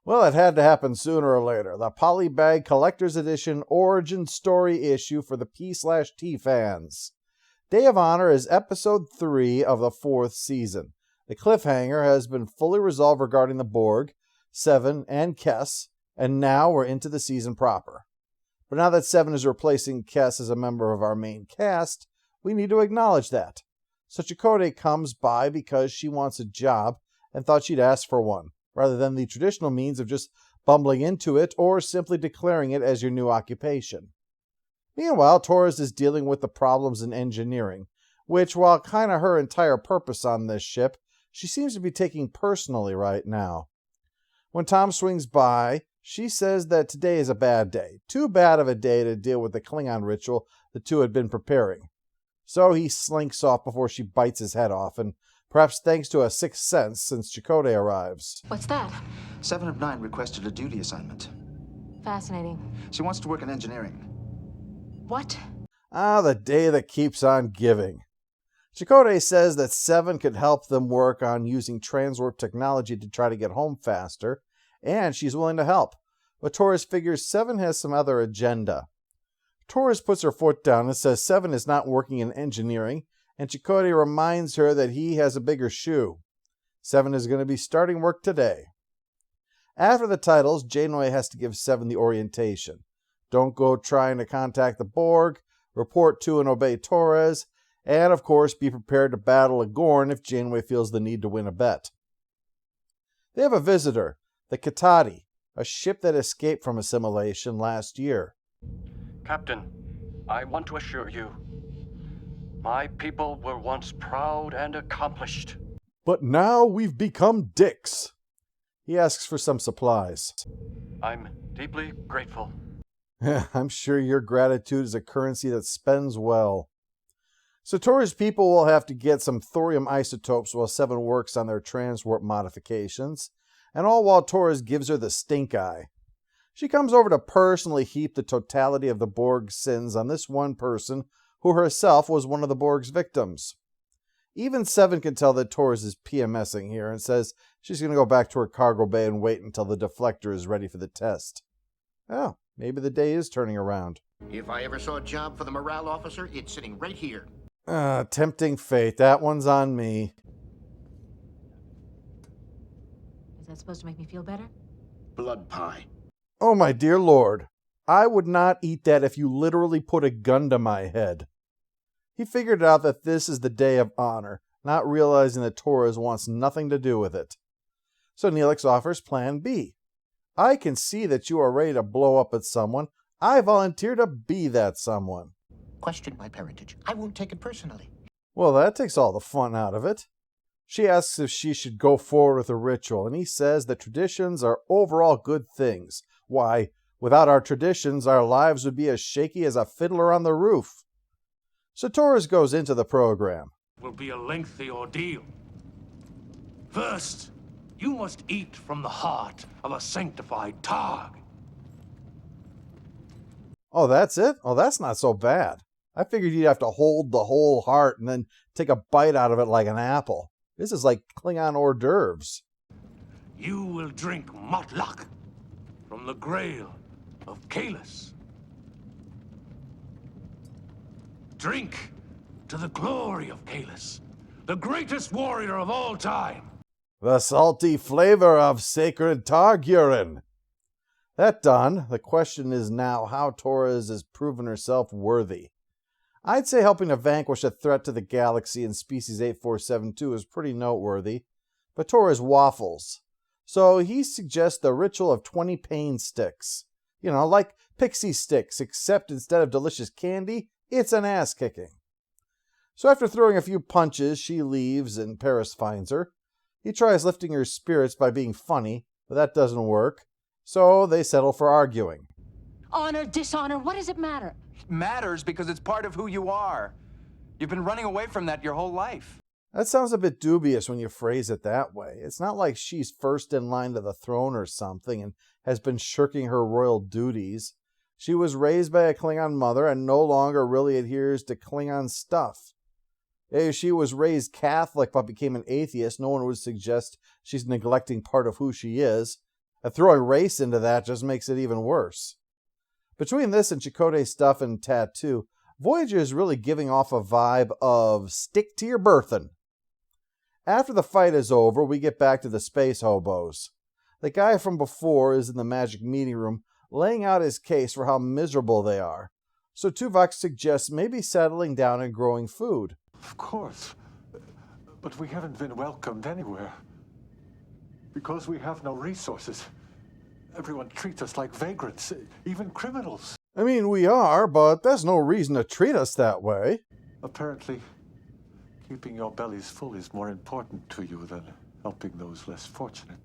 Well, it had to happen sooner or later. The Polybag Collector's Edition Origin Story issue for the P/T fans. Day of Honor is episode 3 of the 4th season. The cliffhanger has been fully resolved regarding the Borg, Seven, and Kes, and now we're into the season proper. But now that Seven is replacing Kes as a member of our main cast, we need to acknowledge that. So Chakotay comes by because she wants a job and thought she'd ask for one, rather than the traditional means of just bumbling into it or simply declaring it as your new occupation. Meanwhile, Torres is dealing with the problems in engineering, which, while kind of her entire purpose on this ship, she seems to be taking personally right now. When Tom swings by, she says that today is a bad day. Too bad of a day to deal with the Klingon ritual the two had been preparing. So he slinks off before she bites his head off, and perhaps thanks to a sixth sense since Chakotay arrives. What's that? 7 of 9 requested a duty assignment. Fascinating. She wants to work in engineering. What? The day that keeps on giving. Chakotay says that Seven could help them work on using transwarp technology to try to get home faster, and she's willing to help. But Torres figures Seven has some other agenda. Torres puts her foot down and says Seven is not working in engineering, and Chakotay reminds her that he has a bigger shoe. Seven is going to be starting work today. After the titles, Janeway has to give Seven the orientation. Don't go trying to contact the Borg, report to and obey Torres, and of course be prepared to battle a Gorn if Janeway feels the need to win a bet. They have a visitor, the Katati, a ship that escaped from assimilation last year. Captain, I want to assure you, my people were once proud and accomplished. But now we've become dicks. He asks for some supplies. I'm deeply grateful. I'm sure your gratitude is a currency that spends well. So Torres' people will have to get some thorium isotopes while Seven works on their transwarp modifications, and all while Torres gives her the stink eye. She comes over to personally heap the totality of the Borg's sins on this one person who herself was one of the Borg's victims. Even Seven can tell that Torres is PMSing here and says she's going to go back to her cargo bay and wait until the deflector is ready for the test. Oh, maybe the day is turning around. If I ever saw a job for the morale officer, it's sitting right here. Tempting fate. That one's on me. Is that supposed to make me feel better? Blood pie. Oh, my dear Lord. I would not eat that if you literally put a gun to my head. He figured out that this is the Day of Honor, not realizing that Torres wants nothing to do with it. So Neelix offers Plan B. I can see that you are ready to blow up at someone. I volunteer to be that someone. Question my parentage. I won't take it personally. Well, that takes all the fun out of it. She asks if she should go forward with a ritual, and he says that traditions are overall good things. Why, without our traditions, our lives would be as shaky as a fiddler on the roof. So Torres goes into the program. Will be a lengthy ordeal. First, you must eat from the heart of a sanctified Targ. Oh, that's it? Oh, that's not so bad. I figured you'd have to hold the whole heart and then take a bite out of it like an apple. This is like Klingon hors d'oeuvres. You will drink Motlach from the grail of Kalis. Drink to the glory of Kalis, the greatest warrior of all time. The salty flavor of sacred Targ urine. That done, the question is now how Torres has proven herself worthy. I'd say helping to vanquish a threat to the galaxy in Species 8472 is pretty noteworthy, but Torres waffles. So he suggests the ritual of 20 pain sticks. You know, like pixie sticks, except instead of delicious candy, it's an ass-kicking. So after throwing a few punches, she leaves and Paris finds her. He tries lifting her spirits by being funny, but that doesn't work. So they settle for arguing. Honor, dishonor, what does it matter? It matters because it's part of who you are. You've been running away from that your whole life. That sounds a bit dubious when you phrase it that way. It's not like she's first in line to the throne or something and has been shirking her royal duties. She was raised by a Klingon mother and no longer really adheres to Klingon stuff. If she was raised Catholic but became an atheist, no one would suggest she's neglecting part of who she is. And throwing race into that just makes it even worse. Between this and Chakotay's stuff and tattoo, Voyager is really giving off a vibe of stick to your berthin'. After the fight is over, we get back to the space hobos. The guy from before is in the magic meeting room laying out his case for how miserable they are. So Tuvok suggests maybe settling down and growing food. Of course. But we haven't been welcomed anywhere. Because we have no resources. Everyone treats us like vagrants, even criminals. I mean, we are, but that's no reason to treat us that way. Apparently, keeping your bellies full is more important to you than helping those less fortunate.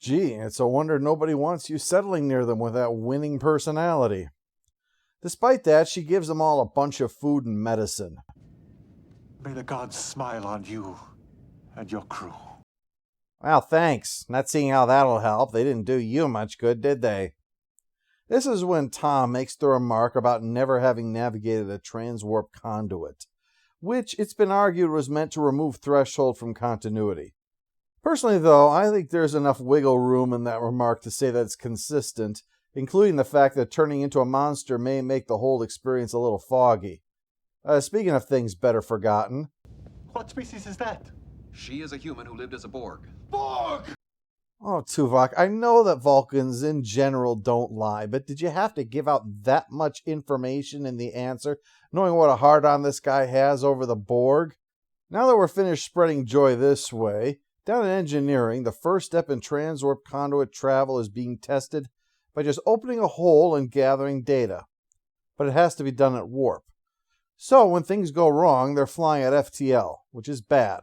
Gee, it's a wonder nobody wants you settling near them with that winning personality. Despite that, she gives them all a bunch of food and medicine. May the gods smile on you and your crew. Well, thanks. Not seeing how that'll help. They didn't do you much good, did they? This is when Tom makes the remark about never having navigated a transwarp conduit, which it's been argued was meant to remove threshold from continuity. Personally, though, I think there's enough wiggle room in that remark to say that it's consistent, including the fact that turning into a monster may make the whole experience a little foggy. Speaking of things better forgotten. What species is that? She is a human who lived as a Borg. Borg! Oh, Tuvok, I know that Vulcans in general don't lie, but did you have to give out that much information in the answer, knowing what a hard-on this guy has over the Borg? Now that we're finished spreading joy this way, down in engineering, the first step in transwarp conduit travel is being tested by just opening a hole and gathering data. But it has to be done at warp. So when things go wrong, they're flying at FTL, which is bad.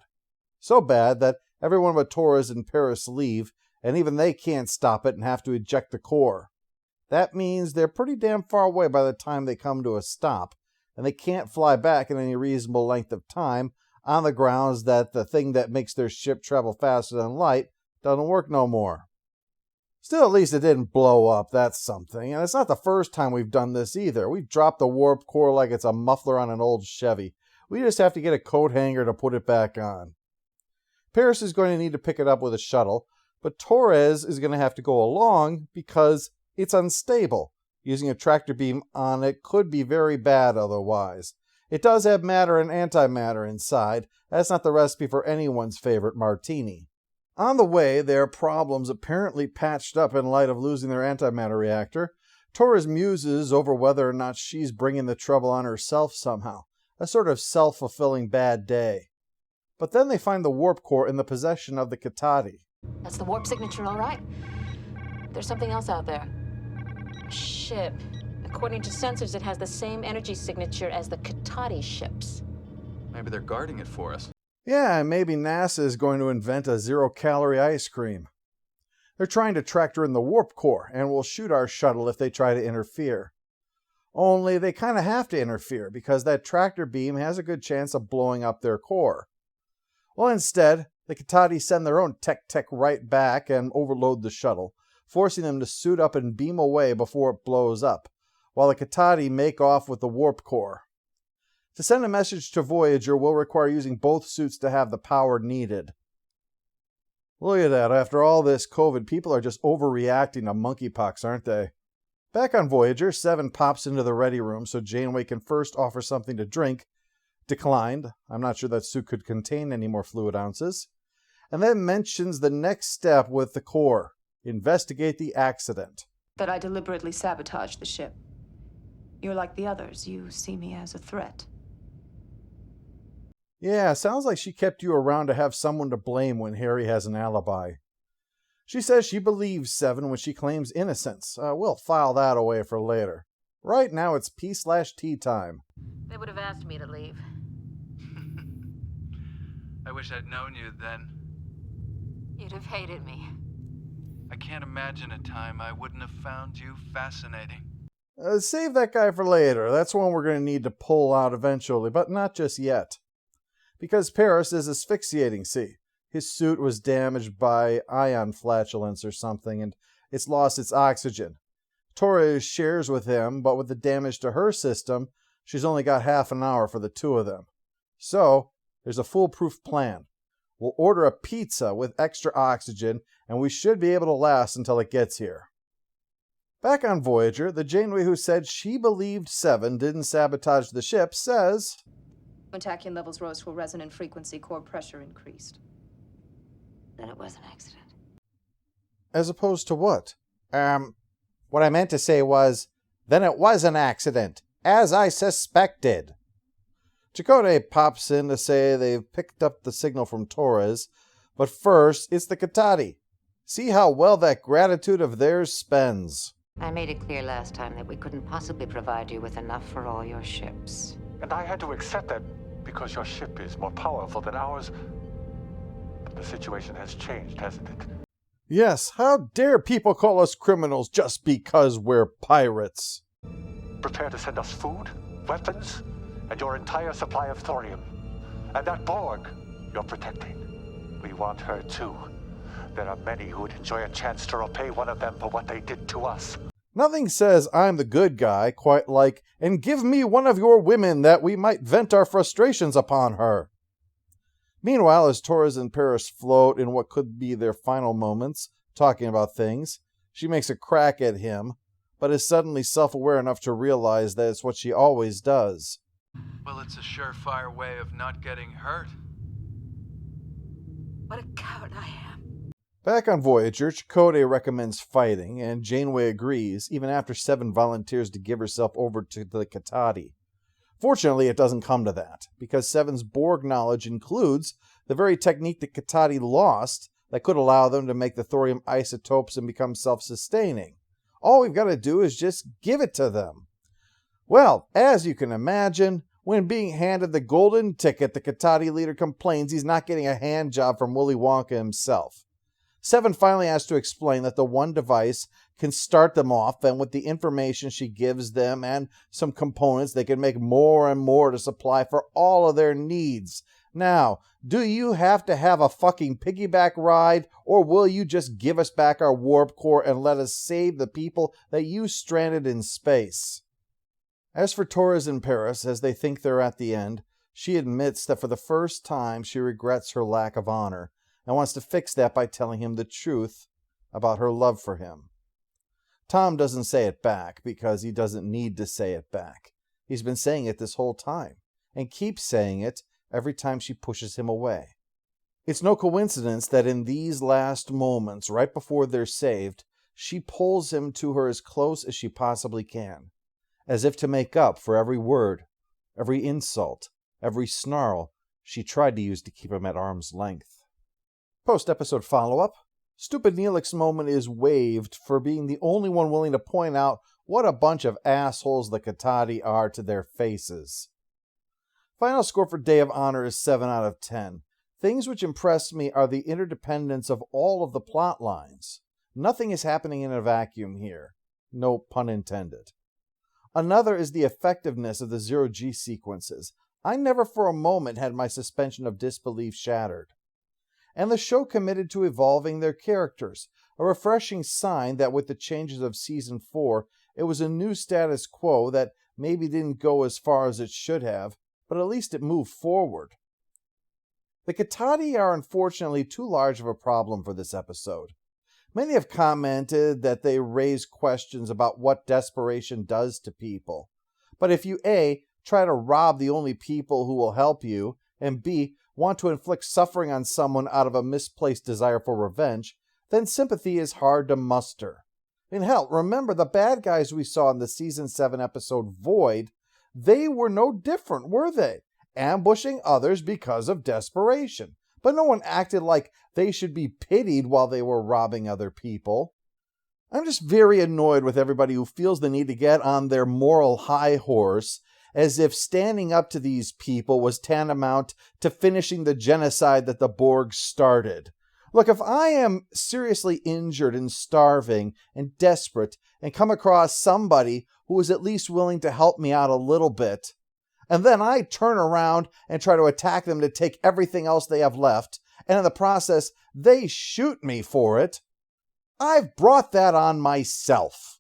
So bad that everyone but Torres and Paris leave, and even they can't stop it and have to eject the core. That means they're pretty damn far away by the time they come to a stop, and they can't fly back in any reasonable length of time on the grounds that the thing that makes their ship travel faster than light doesn't work no more. Still, at least it didn't blow up, that's something, and it's not the first time we've done this either. We've dropped the warp core like it's a muffler on an old Chevy. We just have to get a coat hanger to put it back on. Paris is going to need to pick it up with a shuttle, but Torres is going to have to go along because it's unstable. Using a tractor beam on it could be very bad otherwise. It does have matter and antimatter inside. That's not the recipe for anyone's favorite martini. On the way, their problems apparently patched up in light of losing their antimatter reactor. Torres muses over whether or not she's bringing the trouble on herself somehow. A sort of self-fulfilling bad day. But then they find the warp core in the possession of the Kitati. That's the warp signature, all right. There's something else out there. A ship. According to sensors, it has the same energy signature as the Kitati ships. Maybe they're guarding it for us. Yeah, and maybe NASA is going to invent a zero-calorie ice cream. They're trying to tractor in the warp core, and will shoot our shuttle if they try to interfere. Only they kind of have to interfere, because that tractor beam has a good chance of blowing up their core. Well, instead, the Kitati send their own tech right back and overload the shuttle, forcing them to suit up and beam away before it blows up, while the Kitati make off with the warp core. To send a message to Voyager will require using both suits to have the power needed. Look at that, after all this COVID, people are just overreacting to monkeypox, aren't they? Back on Voyager, Seven pops into the ready room so Janeway can first offer something to drink. Declined. I'm not sure that suit could contain any more fluid ounces. And then mentions the next step with the core. Investigate the accident. That I deliberately sabotaged the ship. You're like the others. You see me as a threat. Yeah, sounds like she kept you around to have someone to blame when Harry has an alibi. She says she believes Seven when she claims innocence. We'll file that away for later. Right now it's P/T time. They would have asked me to leave. I wish I'd known you then. You'd have hated me. I can't imagine a time I wouldn't have found you fascinating. Save that guy for later. That's one we're going to need to pull out eventually, but not just yet. Because Paris is asphyxiating, see. His suit was damaged by ion flatulence or something, and it's lost its oxygen. Torres shares with him, but with the damage to her system, she's only got half an hour for the two of them. So, there's a foolproof plan. We'll order a pizza with extra oxygen, and we should be able to last until it gets here. Back on Voyager, the Janeway who said she believed Seven didn't sabotage the ship says, When tachyon levels rose to a resonant frequency, core pressure increased. Then it was an accident. As opposed to what? What I meant to say was, then it was an accident, as I suspected. Chakotay pops in to say they've picked up the signal from Torres, but first, it's the Katati. See how well that gratitude of theirs spends. I made it clear last time that we couldn't possibly provide you with enough for all your ships. And I had to accept that because your ship is more powerful than ours. But the situation has changed, hasn't it? Yes, how dare people call us criminals just because we're pirates? Prepare to send us food, weapons, and your entire supply of thorium. And that Borg you're protecting. We want her too. There are many who would enjoy a chance to repay one of them for what they did to us. Nothing says I'm the good guy quite like, and give me one of your women that we might vent our frustrations upon her. Meanwhile, as Torres and Paris float in what could be their final moments, talking about things, she makes a crack at him, but is suddenly self-aware enough to realize that it's what she always does. Well, it's a surefire way of not getting hurt. What a coward I am. Back on Voyager, Chakotay recommends fighting, and Janeway agrees, even after Seven volunteers to give herself over to the Katati. Fortunately, it doesn't come to that, because Seven's Borg knowledge includes the very technique the Katati lost that could allow them to make the thorium isotopes and become self-sustaining. All we've got to do is just give it to them. Well, as you can imagine, when being handed the golden ticket, the Katati leader complains he's not getting a hand job from Willy Wonka himself. Seven finally has to explain that the one device can start them off, and with the information she gives them and some components, they can make more and more to supply for all of their needs. Now, do you have to have a fucking piggyback ride, or will you just give us back our warp core and let us save the people that you stranded in space? As for Torres and Paris, as they think they're at the end, she admits that for the first time she regrets her lack of honor, and wants to fix that by telling him the truth about her love for him. Tom doesn't say it back because he doesn't need to say it back. He's been saying it this whole time, and keeps saying it every time she pushes him away. It's no coincidence that in these last moments, right before they're saved, she pulls him to her as close as she possibly can, as if to make up for every word, every insult, every snarl she tried to use to keep him at arm's length. Post-episode follow-up, Stupid Neelix's moment is waived for being the only one willing to point out what a bunch of assholes the Katati are to their faces. Final score for Day of Honor is 7 out of 10. Things which impress me are the interdependence of all of the plot lines. Nothing is happening in a vacuum here. No pun intended. Another is the effectiveness of the zero-G sequences. I never for a moment had my suspension of disbelief shattered. And the show committed to evolving their characters, a refreshing sign that with the changes of Season 4, it was a new status quo that maybe didn't go as far as it should have, but at least it moved forward. The Katati are unfortunately too large of a problem for this episode. Many have commented that they raise questions about what desperation does to people. But if you A, try to rob the only people who will help you, and B, want to inflict suffering on someone out of a misplaced desire for revenge, then sympathy is hard to muster. And hell, remember the bad guys we saw in the Season 7 episode Void, they were no different, were they? Ambushing others because of desperation. But no one acted like they should be pitied while they were robbing other people. I'm just very annoyed with everybody who feels the need to get on their moral high horse as if standing up to these people was tantamount to finishing the genocide that the Borg started. Look, if I am seriously injured and starving and desperate and come across somebody who is at least willing to help me out a little bit, and then I turn around and try to attack them to take everything else they have left, and in the process, they shoot me for it, I've brought that on myself.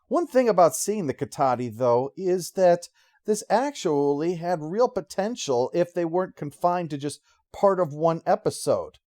One thing about seeing the Katati, though, is that this actually had real potential if they weren't confined to just part of one episode.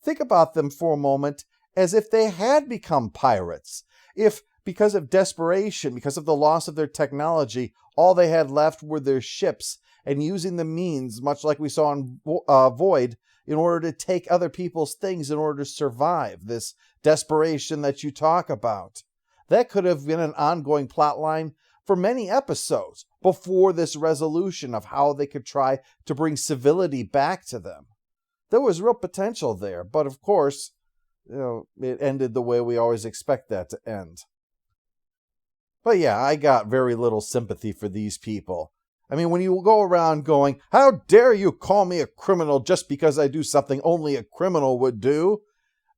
Think about them for a moment as if they had become pirates. If, because of desperation, because of the loss of their technology, all they had left were their ships, and using the means, much like we saw in Void, in order to take other people's things in order to survive, this desperation that you talk about. That could have been an ongoing plot line for many episodes before this resolution of how they could try to bring civility back to them. There was real potential there, but of course, it ended the way we always expect that to end. But yeah, I got very little sympathy for these people. I mean, when you go around going, how dare you call me a criminal just because I do something only a criminal would do,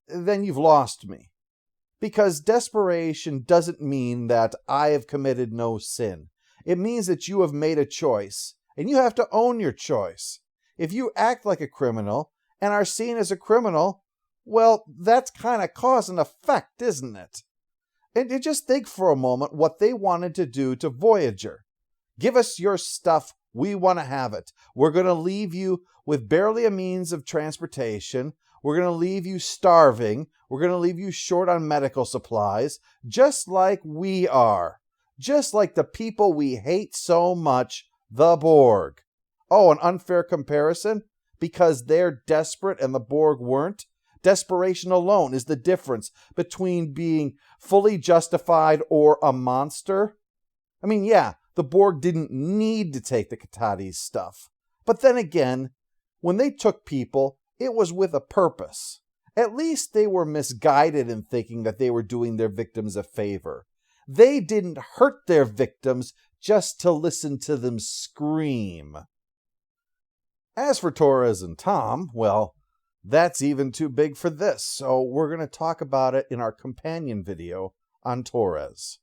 then you've lost me. Because desperation doesn't mean that I have committed no sin. It means that you have made a choice, and you have to own your choice. If you act like a criminal and are seen as a criminal, well, that's kind of cause and effect, isn't it? And just think for a moment what they wanted to do to Voyager. Give us your stuff. We want to have it. We're going to leave you with barely a means of transportation. We're going to leave you starving. We're going to leave you short on medical supplies, just like we are. Just like the people we hate so much, the Borg. Oh, an unfair comparison? Because they're desperate and the Borg weren't? Desperation alone is the difference between being fully justified or a monster. I mean, yeah, the Borg didn't need to take the Katatis' stuff. But then again, when they took people, it was with a purpose. At least they were misguided in thinking that they were doing their victims a favor. They didn't hurt their victims just to listen to them scream. As for Torres and Tom, well, that's even too big for this, so we're going to talk about it in our companion video on Torres.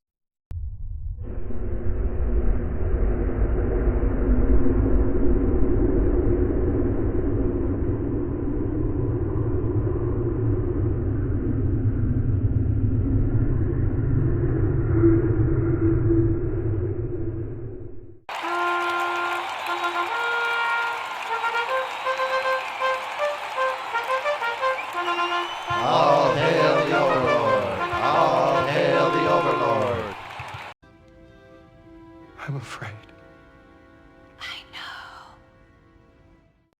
All hail the Overlord! All hail the Overlord! I'm afraid.